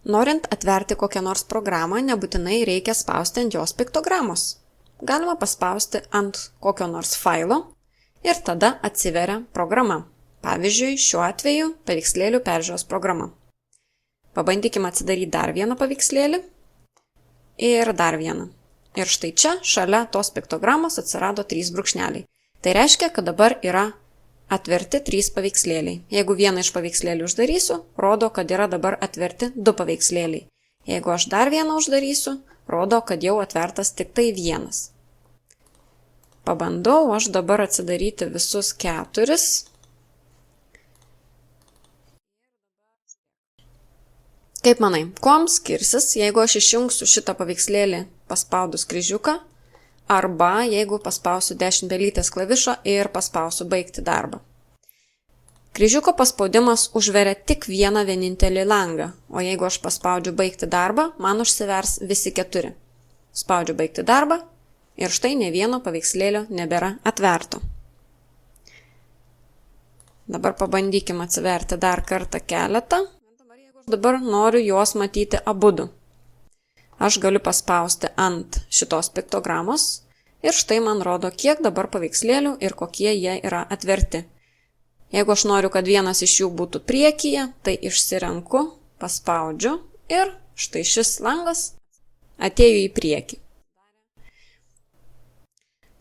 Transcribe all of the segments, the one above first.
Norint atverti kokią nors programą, nebūtinai reikia spausti ant jos piktogramos. Galima paspausti ant kokio nors failo ir tada atsiveria programa. Pavyzdžiui, šiuo atveju paveikslėlių peržiūros programa. Pabandykime atsidaryti dar vieną paveikslėlį ir dar vieną. Ir štai čia šalia tos piktogramos atsirado 3 brūkšneliai. Tai reiškia, kad dabar yra atverti 3 paveikslėliai. Jeigu vieną iš paveikslėlių uždarysiu, rodo, kad yra dabar atverti 2 paveikslėliai. Jeigu aš dar vieną uždarysiu, rodo, kad jau atvertas tik tai vienas. Pabandau aš dabar atsidaryti visus 4. Kaip manai, kuom skirsis, jeigu aš išjungsiu šitą paveikslėlį paspaudus kryžiuką, arba jeigu paspausiu dešinpelytės klavišą ir paspausiu baigti darbą. Kryžiuko paspaudimas užveria tik vieną vienintelį langą, o jeigu aš paspaudžiu baigti darbą, man užsivers visi 4. Spaudžiu baigti darbą ir štai ne vieno paveikslėlio nebėra atverto. Dabar pabandykime atsiverti dar kartą keletą. Dabar noriu juos matyti abudu. Aš galiu paspausti ant šitos piktogramos ir štai man rodo, kiek dabar paveikslėlių ir kokie jie yra atverti. Jeigu aš noriu, kad vienas iš jų būtų priekyje, tai išsirenku, paspaudžiu ir štai šis langas atėjo į priekį.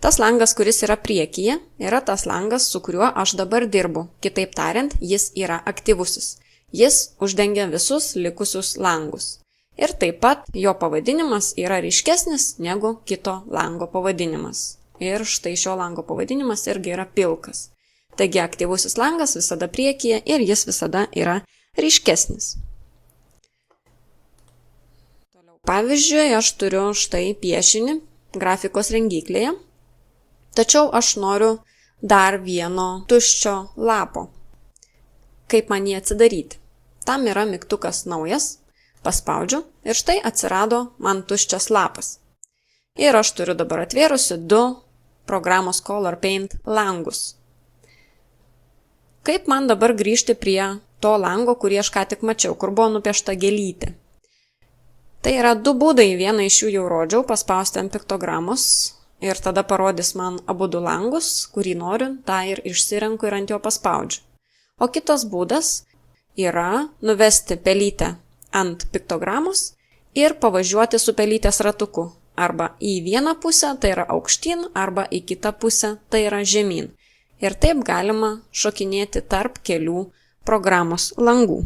Tas langas, kuris yra priekyje, yra tas langas, su kuriuo aš dabar dirbu. Kitaip tariant, jis yra aktyvusis. Jis uždengia visus likusius langus. Ir taip pat jo pavadinimas yra ryškesnis negu kito lango pavadinimas. Ir štai šio lango pavadinimas irgi yra pilkas. Taigi aktyvusis langas visada priekyje ir jis visada yra ryškesnis. Pavyzdžiui, aš turiu štai piešinį grafikos rengyklėje, tačiau aš noriu dar vieno tuščio lapo. Kaip man jį atsidaryti? Tam yra mygtukas naujas, paspaudžiu ir štai atsirado man tuščias lapas. Ir aš turiu dabar atvėrusi 2 programos Color Paint langus. Kaip man dabar grįžti prie to lango, kurį aš ką tik mačiau, kur buvo nupiešta gėlytė? Tai yra 2 būdai, vieną iš jų jau rodžiau, paspausti ant piktogramos ir tada parodys man abudu langus, kurį noriu, tą ir išsirenku ir ant jo paspaudžiu. O kitas būdas yra nuvesti pelytę ant piktogramos ir pavažiuoti su pelytės ratuku. Arba į vieną pusę, tai yra aukštyn, arba į kitą pusę, tai yra žemyn. Ir taip galima šokinėti tarp kelių programos langų.